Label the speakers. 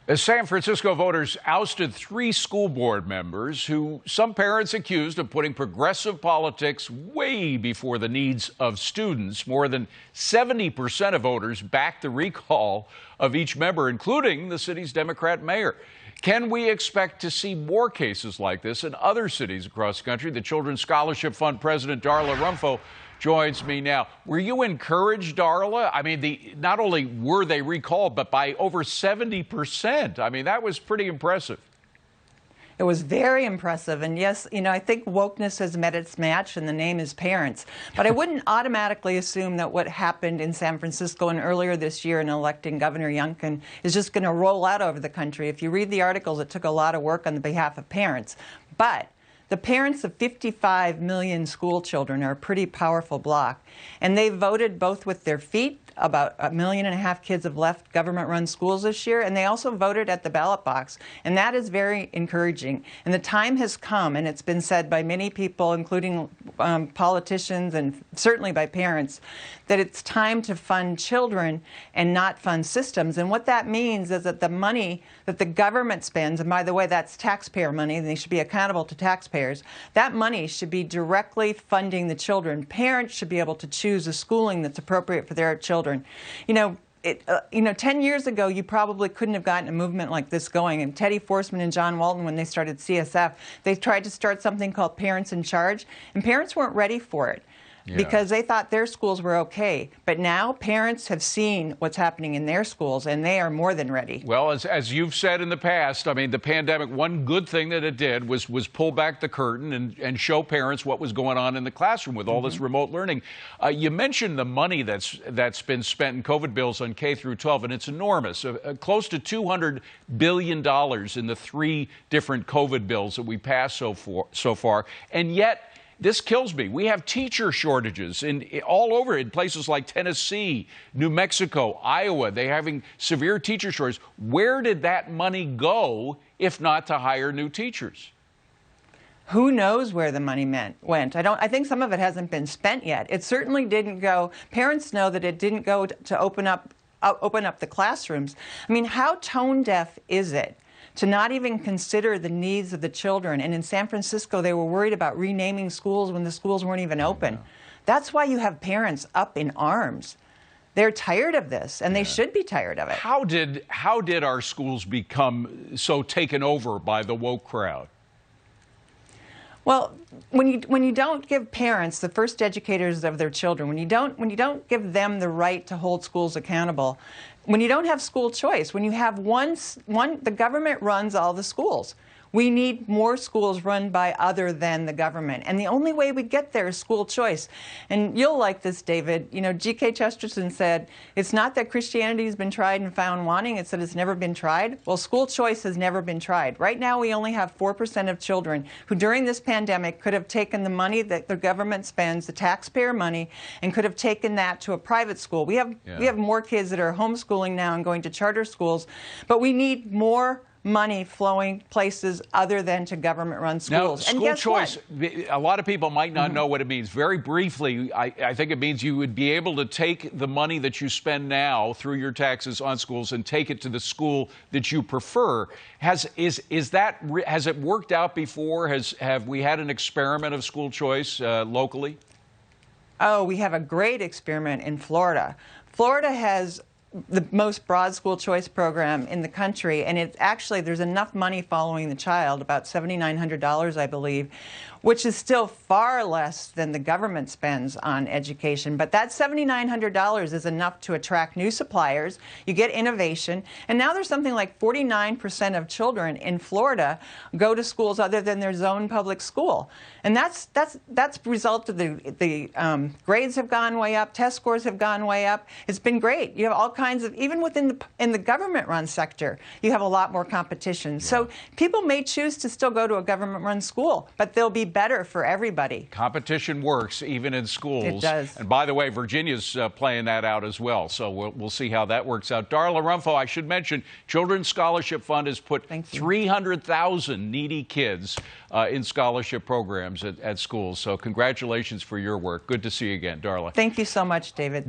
Speaker 1: As San Francisco voters ousted 3 school board members who some parents accused of putting progressive politics way before the needs of students. More than 70% of voters backed the recall of each member, including the city's Democrat mayor. Can we expect to see more cases like this in other cities across the country? The Children's Scholarship Fund president, Darla Romfo, joins me now. Were you encouraged, Darla? I mean, not only were they recalled, but by over 70%. I mean, that was pretty impressive.
Speaker 2: It was very impressive. And yes, I think wokeness has met its match, and the name is parents. But I wouldn't automatically assume that what happened in San Francisco and earlier this year in electing Governor Youngkin is just going to roll out over the country. If you read the articles, it took a lot of work on the behalf of parents. But the parents of 55 million school children are a pretty powerful bloc, and they voted both with their feet. About 1.5 million kids have left government-run schools this year, and they also voted at the ballot box, and that is very encouraging. And the time has come, and it's been said by many people, including politicians and certainly by parents, that it's time to fund children and not fund systems. And what that means is that the money that the government spends, and by the way, that's taxpayer money, and they should be accountable to taxpayers, that money should be directly funding the children. Parents should be able to choose the schooling that's appropriate for their children. 10 years ago, you probably couldn't have gotten a movement like this going. And Teddy Forsman and John Walton, when they started CSF, they tried to start something called Parents in Charge, and parents weren't ready for it. Because they thought their schools were okay. But now parents have seen what's happening in their schools, and they are more than ready.
Speaker 1: Well, as you've said in the past, I mean, the pandemic, one good thing that it did was pull back the curtain and show parents what was going on in the classroom with all this remote learning. You mentioned the money that's been spent in COVID bills on K through 12, and it's enormous. Close to $200 billion in the 3 different COVID bills that we passed so far. And yet, this kills me. We have teacher shortages all over in places like Tennessee, New Mexico, Iowa. They're having severe teacher shortages. Where did that money go if not to hire new teachers?
Speaker 2: Who knows where the money went? I think some of it hasn't been spent yet. It certainly didn't go. Parents know that it didn't go to open up the classrooms. I mean, how tone deaf is it to not even consider the needs of the children? And in San Francisco, they were worried about renaming schools when the schools weren't even open. That's why you have parents up in arms. They're tired of this, and they should be tired of it.
Speaker 1: How did our schools become so taken over by the woke crowd?
Speaker 2: Well, when you don't give parents, the first educators of their children, when you don't give them the right to hold schools accountable, when you don't have school choice, when you have the government runs all the schools. We need more schools run by other than the government. And the only way we get there is school choice. And you'll like this, David. G.K. Chesterton said, it's not that Christianity has been tried and found wanting, it's that it's never been tried. Well, school choice has never been tried. Right now, we only have 4% of children who, during this pandemic, could have taken the money that the government spends, the taxpayer money, and could have taken that to a private school. We have more kids that are homeschooling now and going to charter schools, but we need more money flowing places other than to government-run schools.
Speaker 1: Now, school choice, a lot of people might not know what it means. Very briefly, I think it means you would be able to take the money that you spend now through your taxes on schools and take it to the school that you prefer. Has it worked out before? Have we had an experiment of school choice locally?
Speaker 2: Oh, we have a great experiment in Florida. Florida has the most broad school choice program in the country, and there's enough money following the child, about $7,900, I believe, which is still far less than the government spends on education. But that $7,900 is enough to attract new suppliers. You get innovation. And now there's something like 49% of children in Florida go to schools other than their zone public school. And that's result of the grades have gone way up, test scores have gone way up. It's been great. You have all kinds of, even in the government-run sector, you have a lot more competition. So people may choose to still go to a government-run school, but they'll be better for everybody.
Speaker 1: Competition works even in schools.
Speaker 2: It does.
Speaker 1: And by the way, Virginia's playing that out as well. So we'll see how that works out. Darla Romfo, I should mention, Children's Scholarship Fund has put 300,000 needy kids in scholarship programs at schools. So congratulations for your work. Good to see you again, Darla.
Speaker 2: Thank you so much, David.